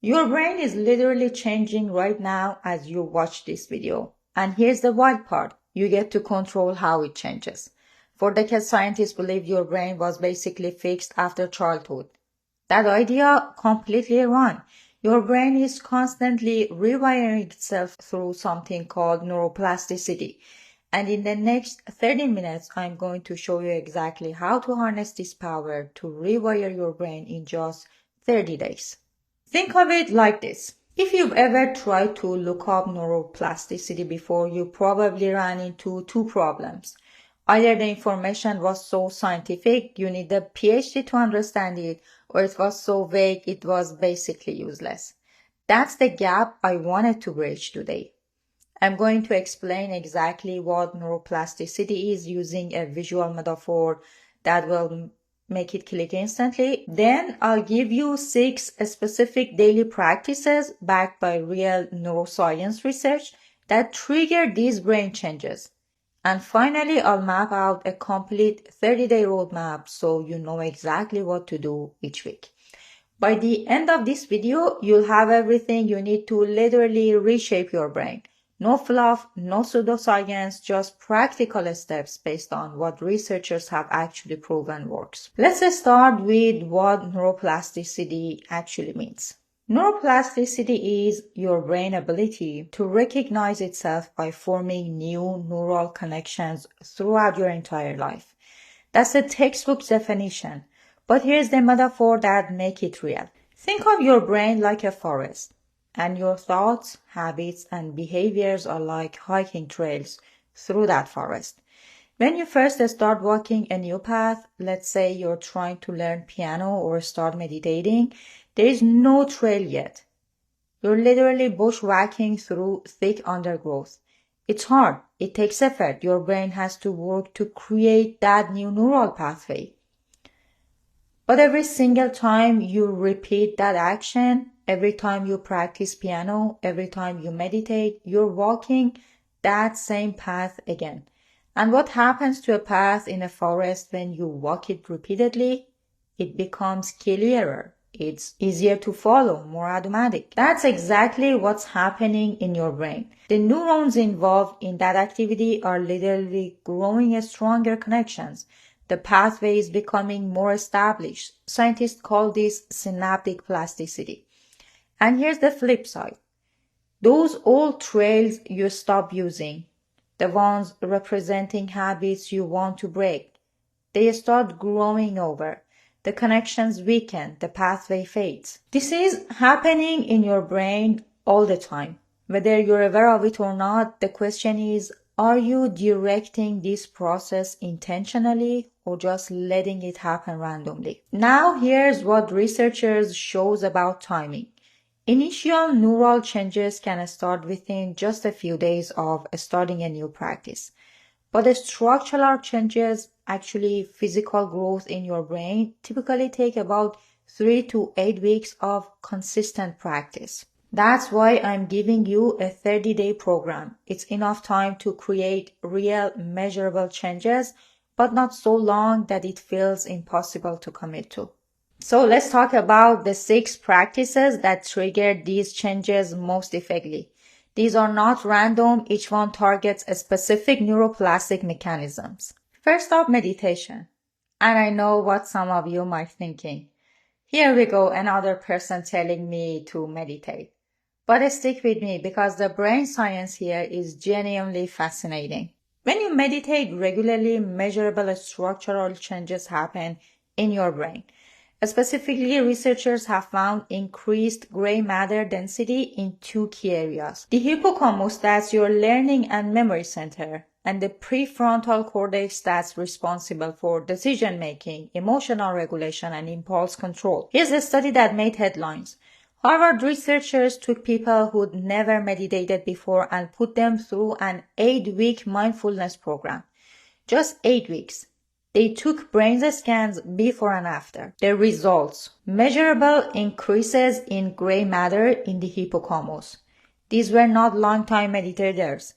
Your brain is literally changing right now as you watch this video. And here's the wild part. You get to control how it changes. For decades, scientists believed your brain was basically fixed after childhood. That idea completely wrong. Your brain is constantly rewiring itself through something called neuroplasticity. And in the next 30 minutes, I'm going to show you exactly how to harness this power to rewire your brain in just 30 days. Think of it like this. If you've ever tried to look up neuroplasticity before, you probably ran into two problems. Either the information was so scientific you need a PhD to understand it, or it was so vague it was basically useless. That's the gap I wanted to bridge today. I'm going to explain exactly what neuroplasticity is using a visual metaphor that will make it click instantly. Then I'll give you 6 specific daily practices backed by real neuroscience research that trigger these brain changes. And finally, I'll map out a complete 30-day roadmap so you know exactly what to do each week. By the end of this video, you'll have everything you need to literally reshape your brain. No fluff, no pseudoscience, just practical steps based on what researchers have actually proven works. Let's start with what neuroplasticity actually means. Neuroplasticity is your brain ability to recognize itself by forming new neural connections throughout your entire life. That's a textbook definition. But here's the metaphor that makes it real. Think of your brain like a forest, and your thoughts, habits, and behaviors are like hiking trails through that forest. When you first start walking a new path, let's say you're trying to learn piano or start meditating, there is no trail yet. You're literally bushwhacking through thick undergrowth. It's hard. It takes effort. Your brain has to work to create that new neural pathway. But every single time you repeat that action, every time you practice piano, every time you meditate, you're walking that same path again. And what happens to a path in a forest when you walk it repeatedly? It becomes clearer. It's easier to follow, more automatic. That's exactly what's happening in your brain. The neurons involved in that activity are literally growing stronger connections. The pathway is becoming more established. Scientists call this synaptic plasticity. And here's the flip side. Those old trails you stop using, the ones representing habits you want to break, they start growing over. The connections weaken, the pathway fades. This is happening in your brain all the time. Whether you're aware of it or not, the question is, are you directing this process intentionally or just letting it happen randomly? Now here's what researchers shows about timing. Initial neural changes can start within just a few days of starting a new practice. But the structural changes, actually physical growth in your brain, typically take about 3 to 8 weeks of consistent practice. That's why I'm giving you a 30-day program. It's enough time to create real, measurable changes, but not so long that it feels impossible to commit to. So let's talk about the 6 practices that trigger these changes most effectively. These are not random, each one targets a specific neuroplastic mechanisms. First up, meditation. And I know what some of you might be thinking. Here we go, another person telling me to meditate. But stick with me because the brain science here is genuinely fascinating. When you meditate regularly, measurable structural changes happen in your brain. Specifically, researchers have found increased gray matter density in 2 key areas. The hippocampus, that's your learning and memory center, and the prefrontal cortex, that's responsible for decision making, emotional regulation, and impulse control. Here's a study that made headlines. Harvard researchers took people who'd never meditated before and put them through an 8-week mindfulness program. Just 8 weeks. They took brain scans before and after. The results: measurable increases in gray matter in the hippocampus. These were not long-time meditators.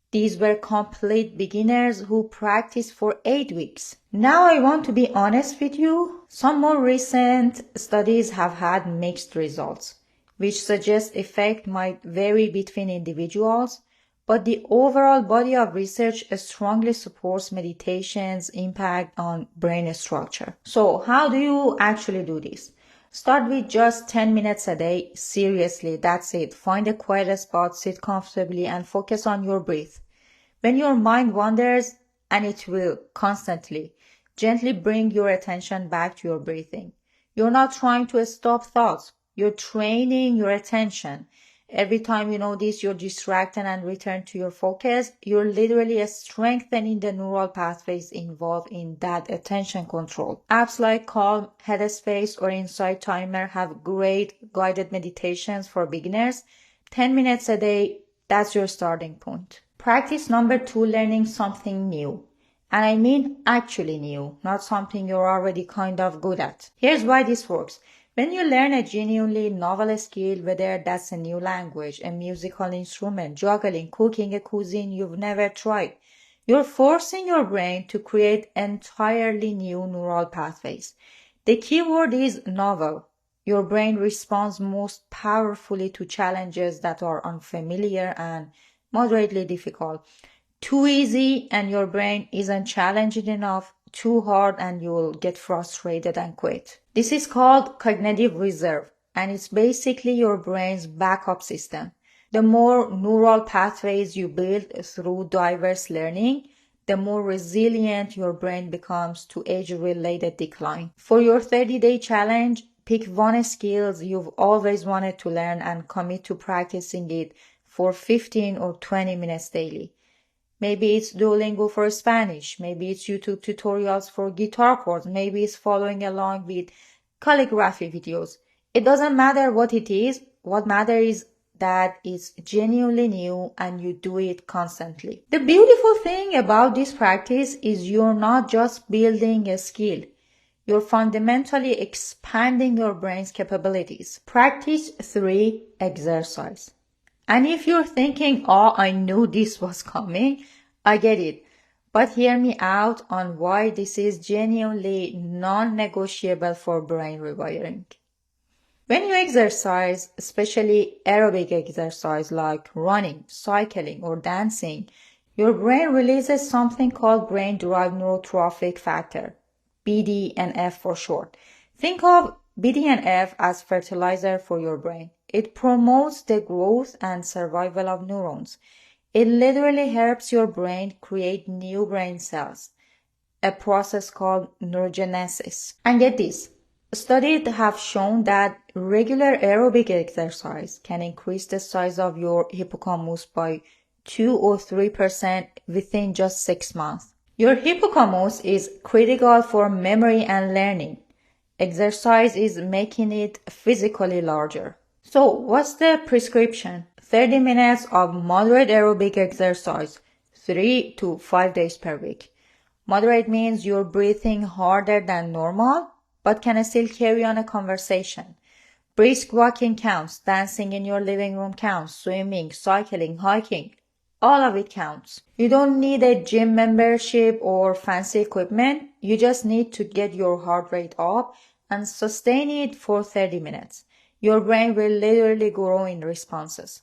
These were complete beginners who practiced for 8 weeks. Now I want to be honest with you. Some more recent studies have had mixed results. which suggests effect might vary between individuals, but the overall body of research strongly supports meditation's impact on brain structure. So how do you actually do this? Start with just 10 minutes a day. Seriously, that's it. Find a quiet spot, sit comfortably, and focus on your breath. When your mind wanders, and it will constantly, gently bring your attention back to your breathing. You're not trying to stop thoughts. You're training your attention. Every time you notice you're distracted and return to your focus, you're literally strengthening the neural pathways involved in that attention control. Apps like Calm, Headspace, or Insight Timer have great guided meditations for beginners. 10 minutes a day, that's your starting point. Practice number 2, learning something new. And I mean actually new, not something you're already kind of good at. Here's why this works. When you learn a genuinely novel skill, whether that's a new language, a musical instrument, juggling, cooking a cuisine you've never tried, you're forcing your brain to create entirely new neural pathways. The key word is novel. Your brain responds most powerfully to challenges that are unfamiliar and moderately difficult. Too easy and your brain isn't challenging enough. Too hard and you'll get frustrated and quit. This is called cognitive reserve, and it's basically your brain's backup system. The more neural pathways you build through diverse learning, the more resilient your brain becomes to age-related decline. For your 30-day challenge, pick one skill you've always wanted to learn and commit to practicing it for 15 or 20 minutes daily. Maybe it's Duolingo for Spanish. Maybe it's YouTube tutorials for guitar chords. Maybe it's following along with calligraphy videos. It doesn't matter what it is. What matters is that it's genuinely new and you do it constantly. The beautiful thing about this practice is you're not just building a skill. You're fundamentally expanding your brain's capabilities. Practice 3, exercise. And if you're thinking, oh, I knew this was coming, I get it. But hear me out on why this is genuinely non-negotiable for brain rewiring. When you exercise, especially aerobic exercise like running, cycling, or dancing, your brain releases something called brain-derived neurotrophic factor, BDNF for short. Think of BDNF as fertilizer for your brain. It promotes the growth and survival of neurons. It literally helps your brain create new brain cells, a process called neurogenesis. And get this, studies have shown that regular aerobic exercise can increase the size of your hippocampus by 2 or 3% within just 6 months. Your hippocampus is critical for memory and learning. Exercise is making it physically larger. So what's the prescription? 30 minutes of moderate aerobic exercise, 3 to 5 days per week. Moderate means you're breathing harder than normal, but can still carry on a conversation. Brisk walking counts, dancing in your living room counts, swimming, cycling, hiking. All of it counts. You don't need a gym membership or fancy equipment. You just need to get your heart rate up and sustain it for 30 minutes. Your brain will literally grow in responses.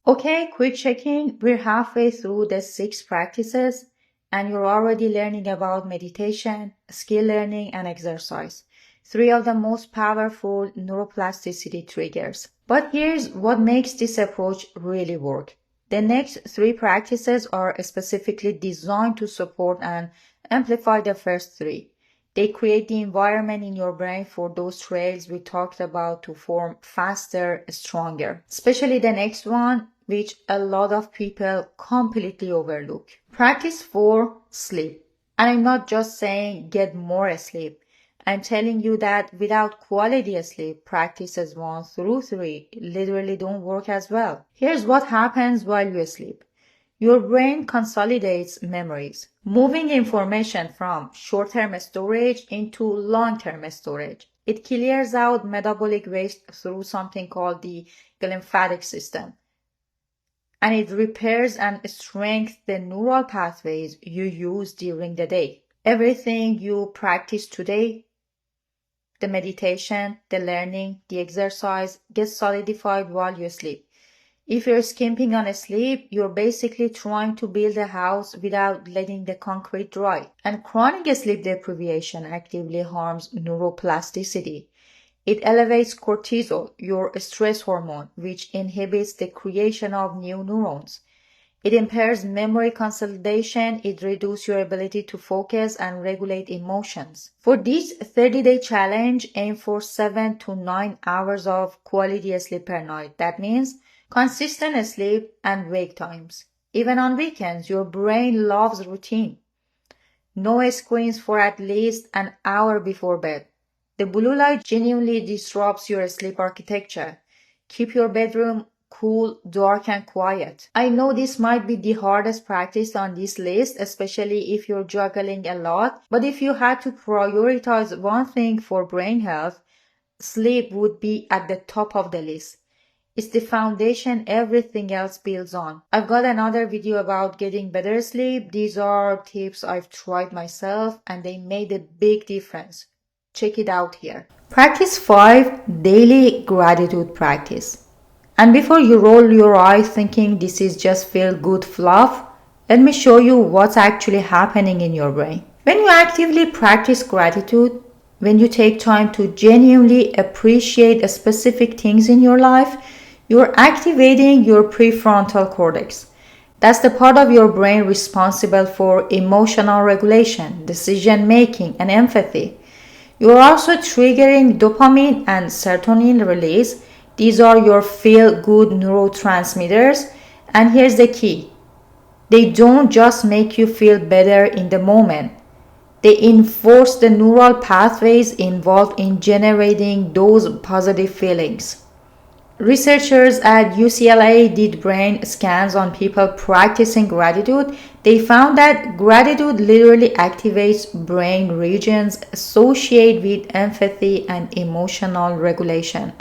Okay, quick check-in. We're halfway through the 6 practices and you're already learning about meditation, skill learning, and exercise. 3 of the most powerful neuroplasticity triggers. But here's what makes this approach really work. The next 3 practices are specifically designed to support and amplify the first 3. They create the environment in your brain for those trails we talked about to form faster, stronger. Especially the next one, which a lot of people completely overlook. Practice 4, sleep. And I'm not just saying get more sleep. I'm telling you that without quality sleep, practices 1 through 3 literally don't work as well. Here's what happens while you sleep. Your brain consolidates memories, moving information from short-term storage into long-term storage. It clears out metabolic waste through something called the glymphatic system. And it repairs and strengthens the neural pathways you use during the day. Everything you practice today The meditation, the learning, the exercise gets solidified while you sleep. If you're skimping on sleep, you're basically trying to build a house without letting the concrete dry. And chronic sleep deprivation actively harms neuroplasticity. It elevates cortisol, your stress hormone, which inhibits the creation of new neurons. It impairs memory consolidation, it reduces your ability to focus and regulate emotions. For this 30-day challenge, aim for 7 to 9 hours of quality sleep per night. That means consistent sleep and wake times. Even on weekends, your brain loves routine. No screens for at least an hour before bed. The blue light genuinely disrupts your sleep architecture. Keep your bedroom cool, dark, and quiet. I know this might be the hardest practice on this list, especially if you're juggling a lot, but if you had to prioritize one thing for brain health, sleep would be at the top of the list. It's the foundation everything else builds on. I've got another video about getting better sleep. These are tips I've tried myself and they made a big difference. Check it out here. Practice 5. Daily gratitude practice. And before you roll your eyes thinking this is just feel-good fluff, let me show you what's actually happening in your brain. When you actively practice gratitude, when you take time to genuinely appreciate specific things in your life, you're activating your prefrontal cortex. That's the part of your brain responsible for emotional regulation, decision making, and empathy. You're also triggering dopamine and serotonin release. These are your feel-good neurotransmitters, and here's the key. They don't just make you feel better in the moment. They enforce the neural pathways involved in generating those positive feelings. Researchers at UCLA did brain scans on people practicing gratitude. They found that gratitude literally activates brain regions associated with empathy and emotional regulation.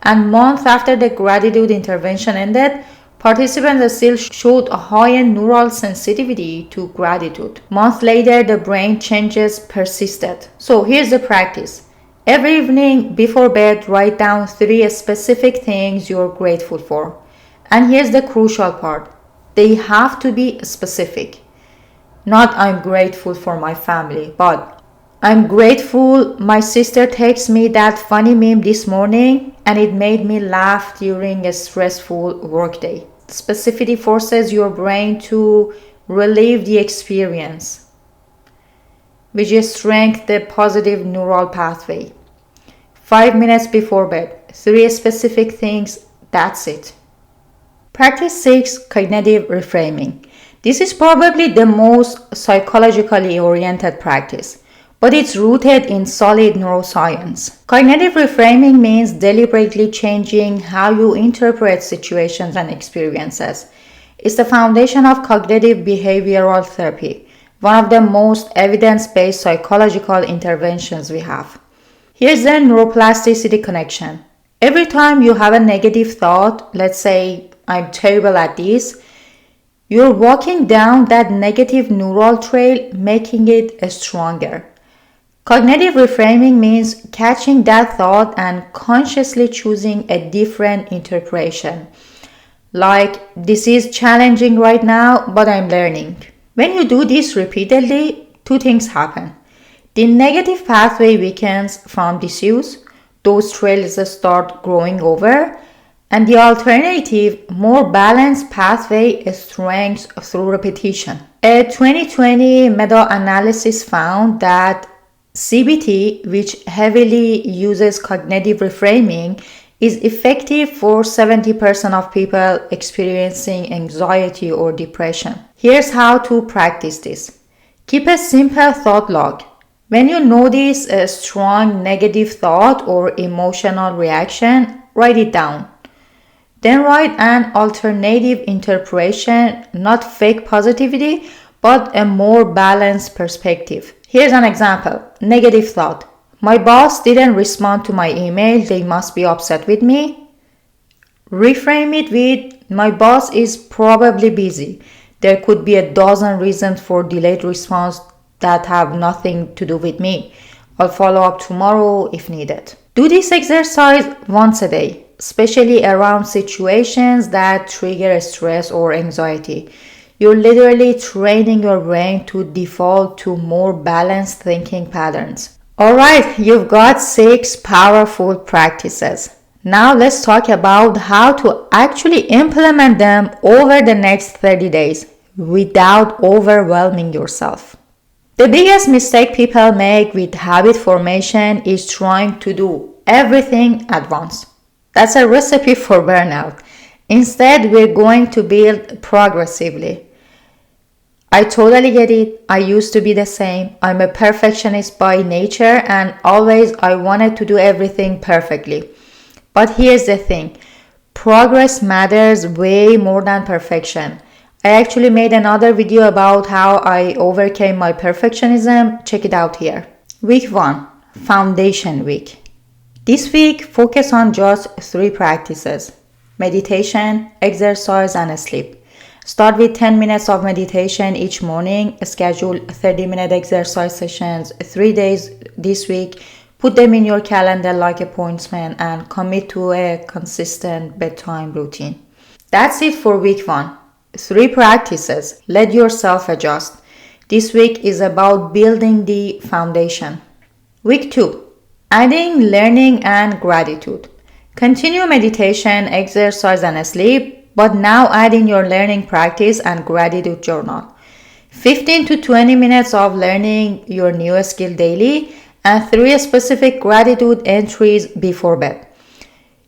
And months after the gratitude intervention ended, participants still showed a higher neural sensitivity to gratitude. Months later, the brain changes persisted. So here's the practice. Every evening before bed, write down 3 specific things you're grateful for. And here's the crucial part. They have to be specific. Not I'm grateful for my family, but I'm grateful my sister texted me that funny meme this morning and it made me laugh during a stressful workday. Specificity forces your brain to relive the experience, which strengthens the positive neural pathway. 5 minutes before bed, 3 specific things, that's it. Practice 6. Cognitive reframing. This is probably the most psychologically oriented practice, but it's rooted in solid neuroscience. Cognitive reframing means deliberately changing how you interpret situations and experiences. It's the foundation of cognitive behavioral therapy, one of the most evidence-based psychological interventions we have. Here's the neuroplasticity connection. Every time you have a negative thought, let's say, I'm terrible at this, you're walking down that negative neural trail, making it stronger. Cognitive reframing means catching that thought and consciously choosing a different interpretation. Like, this is challenging right now, but I'm learning. When you do this repeatedly, 2 things happen. The negative pathway weakens from disuse, those trails start growing over, and the alternative, more balanced pathway strengthens through repetition. A 2020 meta-analysis found that CBT, which heavily uses cognitive reframing, is effective for 70% of people experiencing anxiety or depression. Here's how to practice this. Keep a simple thought log. When you notice a strong negative thought or emotional reaction, write it down. Then write an alternative interpretation, not fake positivity, but a more balanced perspective. Here's an example. Negative thought. My boss didn't respond to my email. They must be upset with me. Reframe it with, my boss is probably busy. There could be a dozen reasons for delayed response that have nothing to do with me. I'll follow up tomorrow if needed. Do this exercise once a day, especially around situations that trigger stress or anxiety. You're literally training your brain to default to more balanced thinking patterns. Alright, you've got 6 powerful practices. Now let's talk about how to actually implement them over the next 30 days without overwhelming yourself. The biggest mistake people make with habit formation is trying to do everything at once. That's a recipe for burnout. Instead, we're going to build progressively. I totally get it. I used to be the same. I'm a perfectionist by nature and always I wanted to do everything perfectly. But here's the thing. Progress matters way more than perfection. I actually made another video about how I overcame my perfectionism. Check it out here. Week 1. Foundation week. This week, focus on just 3 practices. Meditation, exercise, and sleep. Start with 10 minutes of meditation each morning. Schedule 30-minute exercise sessions 3 days this week. Put them in your calendar like appointment and commit to a consistent bedtime routine. That's it for week 1. 3 practices. Let yourself adjust. This week is about building the foundation. Week 2. Adding learning and gratitude. Continue meditation, exercise, and sleep, but now add in your learning practice and gratitude journal. 15 to 20 minutes of learning your new skill daily and 3 specific gratitude entries before bed.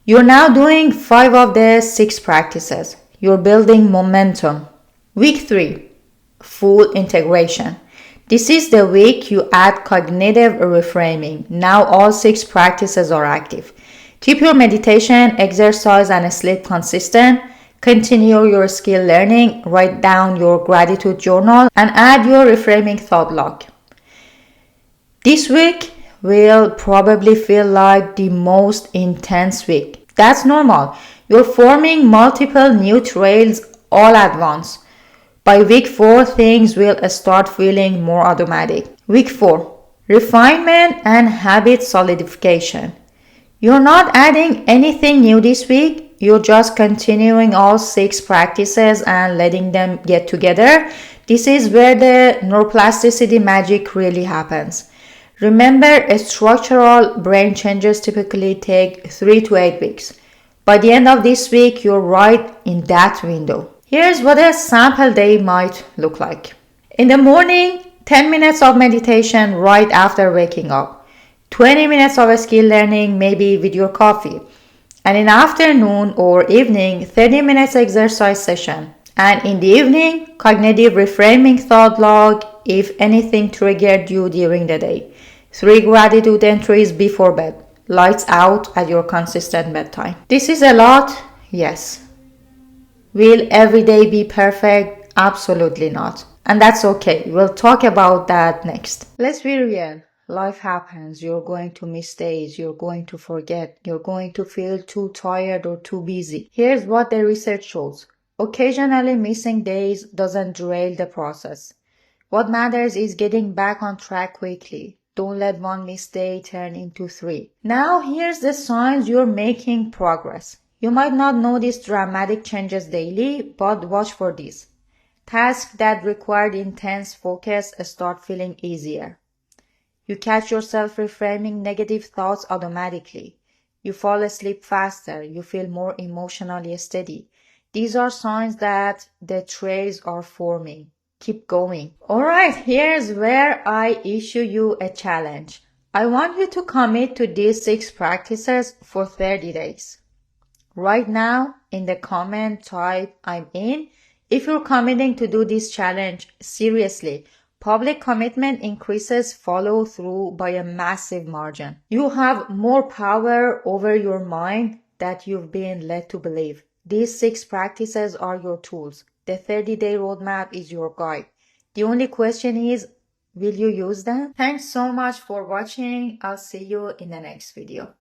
You're now doing 5 of the 6 practices. You're building momentum. Week 3. Full integration. This is the week you add cognitive reframing. Now all 6 practices are active. Keep your meditation, exercise, and sleep consistent. Continue your skill learning, write down your gratitude journal, and add your reframing thought log. This week will probably feel like the most intense week. That's normal. You're forming multiple new trails all at once. By week 4, things will start feeling more automatic. Week 4. Refinement and habit solidification. You're not adding anything new this week. You're just continuing all 6 practices and letting them get together. This is where the neuroplasticity magic really happens. Remember, structural brain changes typically take 3 to 8 weeks. By the end of this week, you're right in that window. Here's what a sample day might look like. In the morning, 10 minutes of meditation right after waking up. 20 minutes of skill learning, maybe with your coffee. And in the afternoon or evening, 30 minutes exercise session. And in the evening, cognitive reframing thought log if anything triggered you during the day. 3 gratitude entries before bed. Lights out at your consistent bedtime. This is a lot? Yes. Will every day be perfect? Absolutely not. And that's okay. We'll talk about that next. Let's be real. Life happens. You're going to miss days. You're going to forget. You're going to feel too tired or too busy. Here's what the research shows. Occasionally missing days doesn't derail the process. What matters is getting back on track quickly. Don't let one missed day turn into 3. Now here's the signs you're making progress. You might not notice dramatic changes daily, but watch for these. Tasks that required intense focus start feeling easier. You catch yourself reframing negative thoughts automatically. You fall asleep faster. You feel more emotionally steady. These are signs that the trails are forming. Keep going. Alright, here's where I issue you a challenge. I want you to commit to these 6 practices for 30 days. Right now, in the comment, type I'm in. If you're committing to do this challenge seriously, public commitment increases follow through by a massive margin. You have more power over your mind than you've been led to believe. These 6 practices are your tools. The 30-day roadmap is your guide. The only question is, will you use them? Thanks so much for watching. I'll see you in the next video.